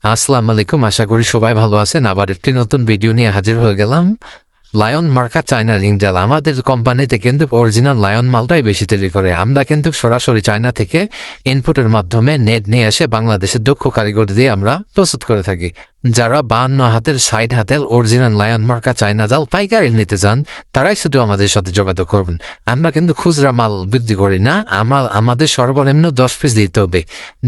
আসসালামু আলাইকুম, আশা করি সবাই ভালো আছেন। আবার একটি নতুন ভিডিও নিয়ে হাজির হয়ে গেলাম। লায়ন মার্কা চায়না রিং জাল আমাদের কোম্পানিতে কিন্তু অরিজিনাল লায়ন মালটাই বেশি তৈরি করে। আমরা কিন্তু সরাসরি চায়না থেকে ইনপুটের মাধ্যমে নেট নিয়ে এসে বাংলাদেশের দক্ষ কারিগর দিয়ে আমরা প্রস্তুত করে থাকি। যারা 52 হাতের 60 হাতের অরিজিনাল লায়ন মার্কা চায়না জাল পাইকারি নিতে চান তারাই শুধু আমাদের সাথে যোগাযোগ করবেন। আমরা কিন্তু খুচরা মাল বিক্রি করি না। আমাদের সর্বনিম্ন 10 পিস দিতে হবে।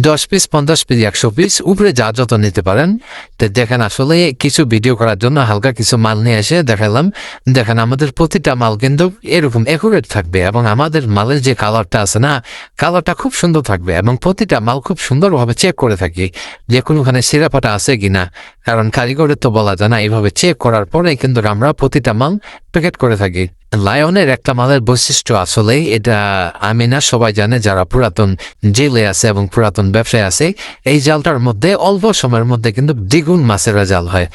10 পিস, 50 পিস, 100 পিস, উপরে যা যত নিতে পারেন। তো দেখেন, আসলে কিছু ভিডিও করার জন্য হালকা কিছু মাল নিয়ে এসে দেখালাম। দেখেন, আমাদের প্রতিটা মাল কিন্তু এরকম অ্যাকুরেট থাকবে এবং আমাদের মালের যে কালারটা আছে না, কালারটা খুব সুন্দর থাকবে এবং প্রতিটা মাল খুব সুন্দরভাবে চেক করে থাকি যে কোনোখানে সিরাপাটা আছে কিনা, কারণ কারিগরের তো বলা যায় না। এইভাবে চেক করার পরে কিন্তু আমরা প্রতিটা মাল প্যাকেট করে থাকি। লায়নের একটা মালের বৈশিষ্ট্য আসলে এটা আমি না, সবাই জানে যারা পুরাতন জেলে আছে এবং পুরাতন ব্যবসায় আছে, এই জালটার মধ্যে অল্প সময়ের মধ্যে কিন্তু দ্বিগুণ মাছের জাল হয়।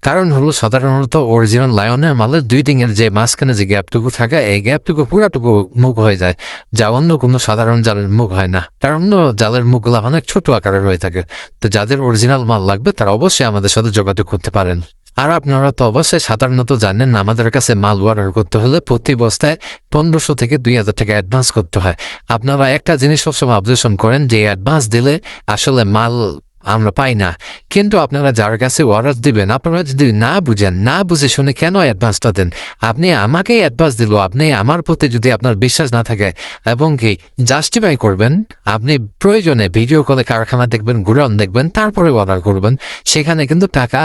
কারণ হলো সাধারণত অরিজিনাল লায়নের মালের 2 রিংয়ের যে মাঝখানে যে গ্যাপটুকু থাকে, এই গ্যাপটুকু পুরাটুকু মুখ হয়ে যায়, যা অন্য কোনো সাধারণ জালের মুখ হয় না। কারণ অন্য জালের মুখগুলো অনেক ছোট আকারের হয়ে থাকে। তো যাদের অরিজিনাল মাল লাগবে তারা অবশ্যই আমাদের সাথে যোগাযোগ করতে পারেন। আর আপনারা তো অবশ্যই সাধারণত জানেন, আমাদের কাছে মাল অর্ডার করতে হলে প্রতি বস্তায় 1500 থেকে 2000 টাকা অ্যাডভান্স করতে হয়। আপনারা একটা জিনিস সবসময় অবজারভেশন করেন যে অ্যাডভান্স দিলে আসলে মাল আমরা পাই না। কিন্তু আপনারা যার কাছে অর্ডার দিবেন, আপনারা যদি না বুঝেন, না বুঝে শুনে কেন অ্যাডভান্সটা দেন? আপনি আমাকে অ্যাডভান্স দিল, আপনি আমার প্রতি যদি আপনার বিশ্বাস না থাকে এবং কি জাস্টিফাই করবেন, আপনি প্রয়োজনে ভিডিও কলে কারখানা দেখবেন, গুডাউন দেখবেন, তারপরে অর্ডার করবেন। সেখানে কিন্তু টাকা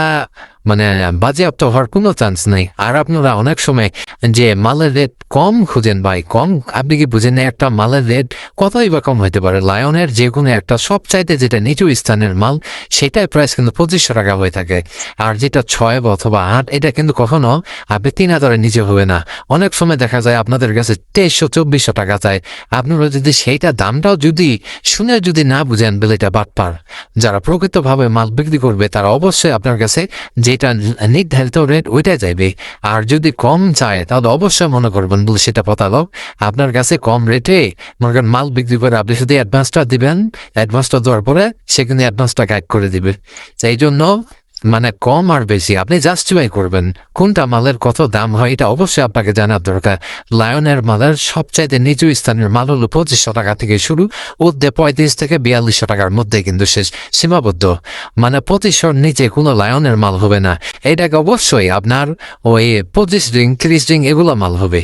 বাজেয়াপ্ত হওয়ার কোনো চান্স নেই। আর আপনারা অনেক সময় যে মালের রেট কম খুঁজেন, ভাই কম, আপনি কি বুঝেন না একটা মালের রেট কতই বা কম হতে পারে? লায়নের যে কোনো একটা সবচাইতে যেটা নিচু স্থানের মাল, সেটাই প্রাইস কিন্তু 2500 টাকা হয়ে থাকে। আর যেটা 6 অথবা 8, এটা কিন্তু কখনো আপনি 3000-এর নিচে হবে না। অনেক সময় দেখা যায় আপনাদের কাছে 2300-2400 টাকা চায়। আপনারা যদি সেইটা দামটাও যদি শুনে যদি না বুঝেন, বলে এটা বাটপার। যারা প্রকৃতভাবে মাল বিক্রি করবে তারা অবশ্যই আপনার কাছে যেটা নির্ধারিত রেট ওইটাই যাইবে। আর যদি কম চায় তাহলে অবশ্যই মনে করবেন বলে সেটা প্রতারক। আপনার কাছে কম রেটে মনে করেন মাল বিক্রি করে আপনি শুধু অ্যাডভান্সটা দিবেন, অ্যাডভান্সটা দেওয়ার পরে সে কিন্তু অ্যাডভান্সটা গাইড করে দিবে। সেই জন্য কম আর বেশি আপনি জাস্টিফাই করবেন কোনটা মালের কত দাম হয়, এটা অবশ্যই আপনাকে জানার দরকার। লায়নের মালের সবচাইতে নিচু স্থানের মাল হলো 2500 টাকা থেকে শুরু, ওদের 35 থেকে 4200 টাকার মধ্যে কিন্তু শেষ সীমাবদ্ধ। 2500-র নিচে কোনো লায়নের মাল হবে না। এটাকে অবশ্যই আপনার ওই 25 রিং, 30 রিং এগুলো মাল হবে।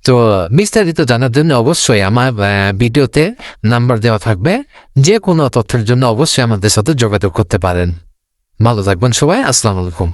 তো বিস্তারিত জানার জন্য অবশ্যই আমার ভিডিওতে নাম্বার দেওয়া থাকবে। যে কোনো তথ্যের জন্য অবশ্যই আমাদের সাথে যোগাযোগ করতে পারেন। ভালো থাকবেন সবাই। আসসালামু আলাইকুম।